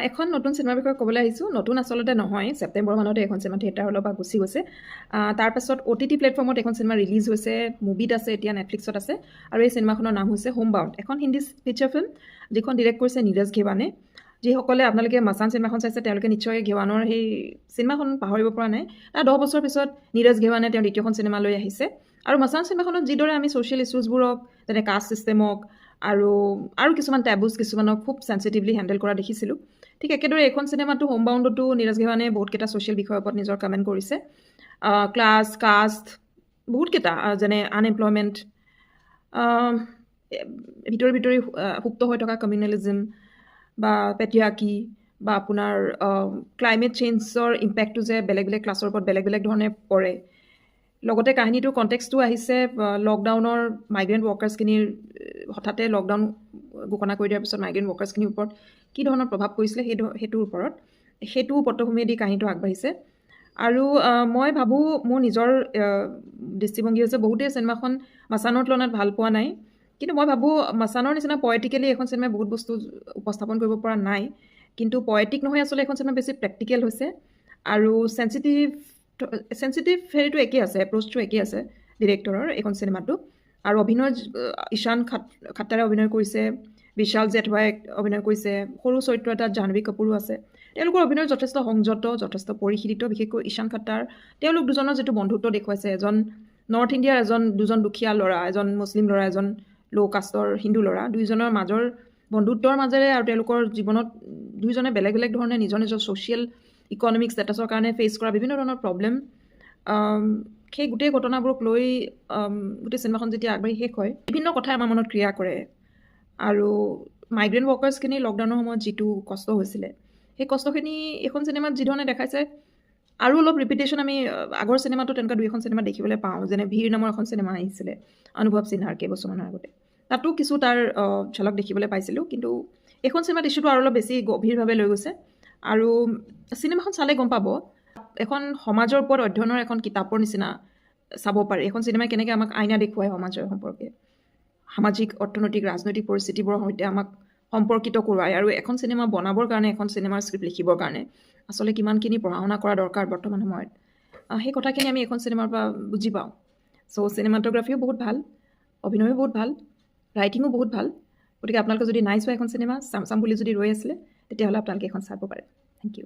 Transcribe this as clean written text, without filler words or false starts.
এখন নতুন চিনেমাৰ বিষয়ে ক'বলৈ আহিছোঁ। নতুন আচলতে নহয়, ছেপ্টেম্বৰ মানতে এখন চিনেমা থিয়েটাৰ হলৰ পৰা গুচি গৈছে। তাৰপাছত OTT প্লেটফৰ্মত এখন চিনেমা ৰিলিজ হৈছে, মুভিত আছে, এতিয়া নেটফ্লিক্সত আছে। আৰু এই চিনেমাখনৰ নাম হৈছে হোমবাউণ্ড, এখন হিন্দী ফিচাৰ ফিল্ম, যিখন ডিৰেক্ট কৰিছে নীৰজ ঘেৱানে। যিসকলে আপোনালোকে মাছান চিনেমাখন চাইছে তেওঁলোকে নিশ্চয় ঘেৱানৰ সেই চিনেমাখন পাহৰিব পৰা নাই। 10 বছৰ পিছত নীৰজ ঘেৱানে তেওঁ দ্বিতীয়খন চিনেমা লৈ আহিছে। আৰু মাছান চিনেমাখনত যিদৰে আমি ছ'চিয়েল ইছ্যুজবোৰক, যেনে কাষ্ট ছিষ্টেমক আৰু কিছুমান টেবুজ কিছুমানক খুব চেঞ্চিটিভলি হেণ্ডেল কৰা দেখিছিলোঁ, ঠিক একেদৰে এইখন চিনেমাটো হোমবাউণ্ডতো নীৰজ ঘেৱানে বহুতকেইটা ছ'চিয়েল বিষয়ৰ ওপৰত নিজৰ কমেণ্ট কৰিছে। ক্লাছ, কাষ্ট, বহুতকেইটা, যেনে আনএমপ্লয়মেণ্ট, ভিতৰি সুপ্ত হৈ থকা কমিউনেলিজিম বা পেট্ৰিয়াৰ্কি, বা আপোনাৰ ক্লাইমেট চেঞ্জৰ ইম্পেক্টটো যে বেলেগ বেলেগ ক্লাছৰ ওপৰত বেলেগ বেলেগ ধৰণে পৰে। লগতে কাহিনীটোৰ কণ্টেক্সটো আহিছে লকডাউনৰ মাইগ্ৰেণ্ট ৱৰ্কাৰ্ছখিনিৰ, হঠাতে লকডাউন ঘোষণা কৰি দিয়াৰ পিছত মাইগ্ৰেণ্ট ৱৰ্কাৰ্ছখিনিৰ ওপৰত কি ধৰণৰ প্ৰভাৱ পৰিছিলে সেইটোৰ ওপৰত, সেইটো পটভূমিয়েদি কাহিনীটো আগবাঢ়িছে। আৰু মই ভাবোঁ, মোৰ নিজৰ দৃষ্টিভংগী হৈছে, বহুতেই চিনেমাখন মাছানৰ তুলনাত ভাল পোৱা নাই, কিন্তু মই ভাবোঁ মাছানৰ নিচিনা পয়েটিকেলি এখন চিনেমাই বহুত বস্তু উপস্থাপন কৰিব পৰা নাই। কিন্তু পয়েটিক নহয়, আচলতে এখন চিনেমা বেছি প্ৰেক্টিকেল হৈছে। আৰু চেঞ্চিটিভ হেৰিটো একেই আছে, এপ্ৰ'চটো একেই আছে ডিৰেক্টৰৰ এইখন চিনেমাটো। আৰু অভিনয় ঈশান খাট্টাৰে অভিনয় কৰিছে, বিশাল জেঠৱাই অভিনয় কৰিছে, সৰু চৰিত্ৰ এটাত জাহ্নৱী কাপুৰো আছে। তেওঁলোকৰ অভিনয় যথেষ্ট সংযত, যথেষ্ট পৰিশীলিত। বিশেষকৈ ঈশান খাট্টাৰ, তেওঁলোক দুজনৰ যিটো বন্ধুত্ব দেখুৱাইছে, এজন নৰ্থ ইণ্ডিয়াৰ দুজন দুখীয়া ল'ৰা, এজন মুছলিম ল'ৰা, এজন ল' কাষ্টৰ হিন্দু ল'ৰা, দুয়োজনৰ মাজৰ বন্ধুত্বৰ মাজেৰে আৰু তেওঁলোকৰ জীৱনত দুয়োজনে বেলেগ বেলেগ ধৰণে নিজৰ নিজৰ ছ'চিয়েল ইকনমিক ষ্টেটাছৰ কাৰণে ফেচ কৰা বিভিন্ন ধৰণৰ প্ৰব্লেম, সেই গোটেই ঘটনাবোৰক লৈ গোটেই চিনেমাখন যেতিয়া আগবাঢ়ি শেষ হয়, বিভিন্ন কথাই আমাৰ মনত ক্ৰিয়া কৰে। আৰু মাইগ্ৰেণ্ট ৱৰ্কাৰ্ছখিনি লকডাউনৰ সময়ত যিটো কষ্ট হৈছিলে, সেই কষ্টখিনি এইখন চিনেমাত যিধৰণে দেখাইছে, আৰু অলপ ৰিপিটেশ্যন আমি আগৰ চিনেমাটো তেনেকুৱা 2 এখন চিনেমা দেখিবলৈ পাওঁ। যেনে ভিৰ নামৰ এখন চিনেমা আহিছিলে অনুভৱ সিনহাৰ কেইবছৰমানৰ আগতে, তাতো কিছু তাৰ ঝলক দেখিবলৈ পাইছিলোঁ। কিন্তু এইখন চিনেমাত ইছ্যুটো আৰু অলপ বেছি গভীৰভাৱে লৈ গৈছে। আৰু চিনেমাখন চালে গম পাব, এখন সমাজৰ ওপৰত অধ্যয়নৰ এখন কিতাপৰ নিচিনা চাব পাৰি। এখন চিনেমাই কেনেকৈ আমাক আইনা দেখুৱায় সমাজৰ সম্পৰ্কে, সামাজিক, অৰ্থনৈতিক, ৰাজনৈতিক পৰিস্থিতিবোৰৰ সৈতে আমাক সম্পৰ্কিত কৰোৱায়। আৰু এখন চিনেমা বনাবৰ কাৰণে, এখন চিনেমাৰ স্ক্ৰিপ্ট লিখিবৰ কাৰণে আচলতে কিমানখিনি পঢ়া শুনা কৰা দৰকাৰ বৰ্তমান সময়ত, সেই কথাখিনি আমি এখন চিনেমাৰ পৰা বুজি পাওঁ। চ' চিনেমাটোগ্ৰাফীও বহুত ভাল, অভিনয়ো বহুত ভাল, ৰাইটিঙো বহুত ভাল। গতিকে আপোনালোকে যদি নাই চোৱা এখন চিনেমা চাম বুলি যদি ৰৈ আছিলে, তেতিয়াহ'লে আপোনালোকে এখন চাব পাৰে। Thank U.